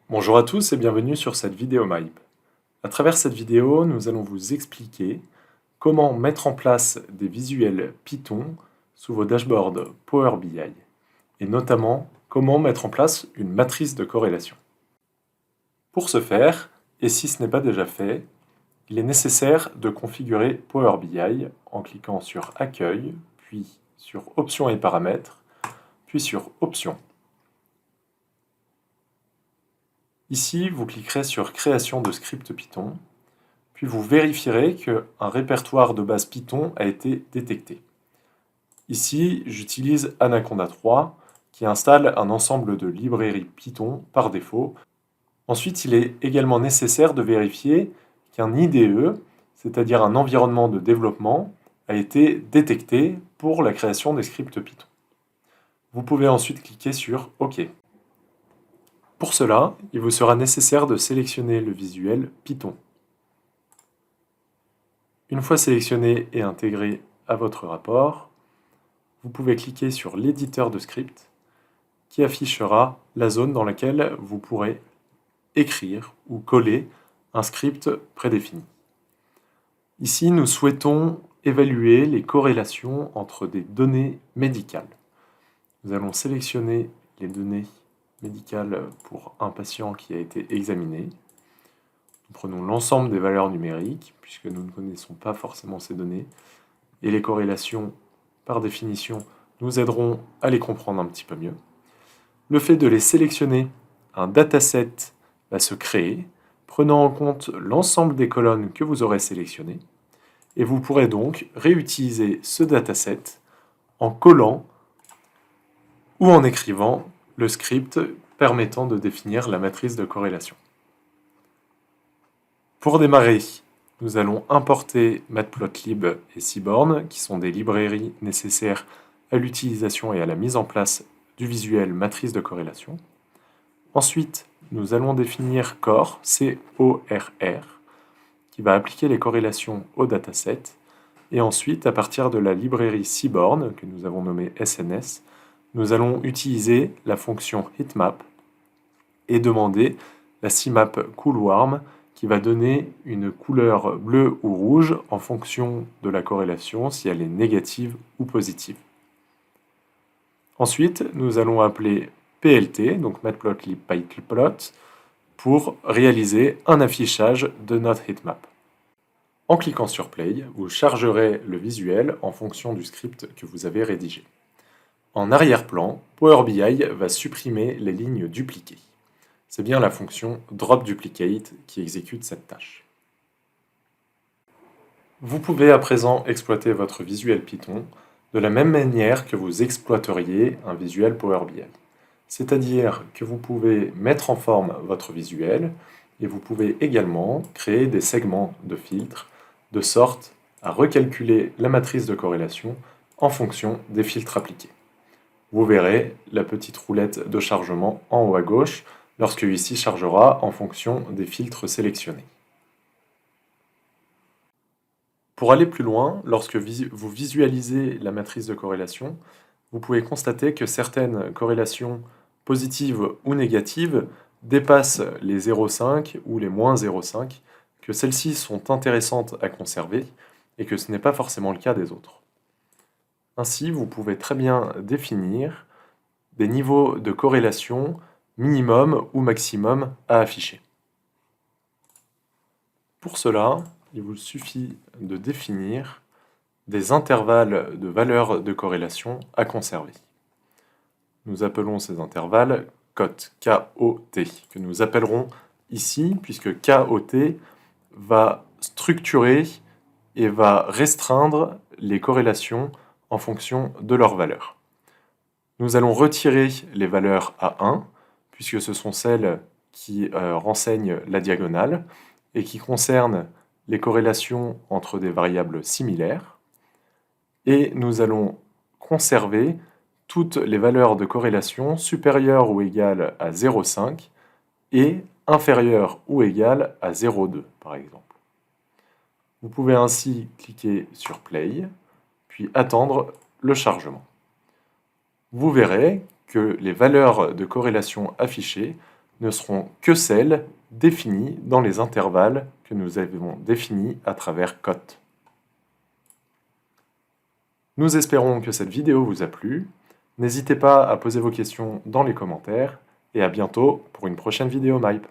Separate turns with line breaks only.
Bonjour à tous et bienvenue sur cette vidéo MyP. À travers cette vidéo, nous allons vous expliquer comment mettre en place des visuels Python sous vos dashboards Power BI et notamment comment mettre en place une matrice de corrélation. Pour ce faire, et si ce n'est pas déjà fait, il est nécessaire de configurer Power BI en cliquant sur Accueil, puis sur Options et paramètres, puis sur Options. Ici, vous cliquerez sur Création de script Python, puis vous vérifierez qu'un répertoire de base Python a été détecté. Ici, j'utilise Anaconda 3, qui installe un ensemble de librairies Python par défaut. Ensuite, il est également nécessaire de vérifier qu'un IDE, c'est-à-dire un environnement de développement, a été détecté pour la création des scripts Python. Vous pouvez ensuite cliquer sur OK. Pour cela, il vous sera nécessaire de sélectionner le visuel Python. Une fois sélectionné et intégré à votre rapport, vous pouvez cliquer sur l'éditeur de script qui affichera la zone dans laquelle vous pourrez écrire ou coller un script prédéfini. Ici, nous souhaitons évaluer les corrélations entre des données médicales. Nous allons sélectionner les données médicales pour un patient qui a été examiné. Nous prenons l'ensemble des valeurs numériques, puisque nous ne connaissons pas forcément ces données, et les corrélations, par définition, nous aideront à les comprendre un petit peu mieux. Le fait de les sélectionner, un dataset va se créer, prenant en compte l'ensemble des colonnes que vous aurez sélectionnées, et vous pourrez donc réutiliser ce dataset en collant ou en écrivant le script permettant de définir la matrice de corrélation. Pour démarrer, nous allons importer Matplotlib et Seaborn, qui sont des librairies nécessaires à l'utilisation et à la mise en place du visuel matrice de corrélation. Ensuite, nous allons définir Core, C-O-R-R, qui va appliquer les corrélations au dataset. Et ensuite, à partir de la librairie Seaborn, que nous avons nommée SNS, nous allons utiliser la fonction heatmap et demander la CMap CoolWarm qui va donner une couleur bleue ou rouge en fonction de la corrélation, si elle est négative ou positive. Ensuite, nous allons appeler PLT, donc Matplotlib PyPlot, pour réaliser un affichage de notre heatmap. En cliquant sur Play, vous chargerez le visuel en fonction du script que vous avez rédigé. En arrière-plan, Power BI va supprimer les lignes dupliquées. C'est bien la fonction dropDuplicate qui exécute cette tâche. Vous pouvez à présent exploiter votre visuel Python de la même manière que vous exploiteriez un visuel Power BI. C'est-à-dire que vous pouvez mettre en forme votre visuel et vous pouvez également créer des segments de filtres de sorte à recalculer la matrice de corrélation en fonction des filtres appliqués. Vous verrez la petite roulette de chargement en haut à gauche lorsque ici chargera en fonction des filtres sélectionnés. Pour aller plus loin, lorsque vous visualisez la matrice de corrélation, vous pouvez constater que certaines corrélations positives ou négatives dépassent les 0,5 ou les moins 0,5, que celles-ci sont intéressantes à conserver et que ce n'est pas forcément le cas des autres. Ainsi, vous pouvez très bien définir des niveaux de corrélation minimum ou maximum à afficher. Pour cela, il vous suffit de définir des intervalles de valeurs de corrélation à conserver. Nous appelons ces intervalles COT, K-O-T, que nous appellerons ici, puisque K-O-T va structurer et va restreindre les corrélations en fonction de leurs valeurs. Nous allons retirer les valeurs à 1, puisque ce sont celles qui renseignent la diagonale et qui concernent les corrélations entre des variables similaires. Et nous allons conserver toutes les valeurs de corrélation supérieures ou égales à 0,5 et inférieures ou égales à 0,2 par exemple. Vous pouvez ainsi cliquer sur Play, puis attendre le chargement. Vous verrez que les valeurs de corrélation affichées ne seront que celles définies dans les intervalles que nous avons définis à travers cote. Nous espérons que cette vidéo vous a plu. N'hésitez pas à poser vos questions dans les commentaires et à bientôt pour une prochaine vidéo MyPe.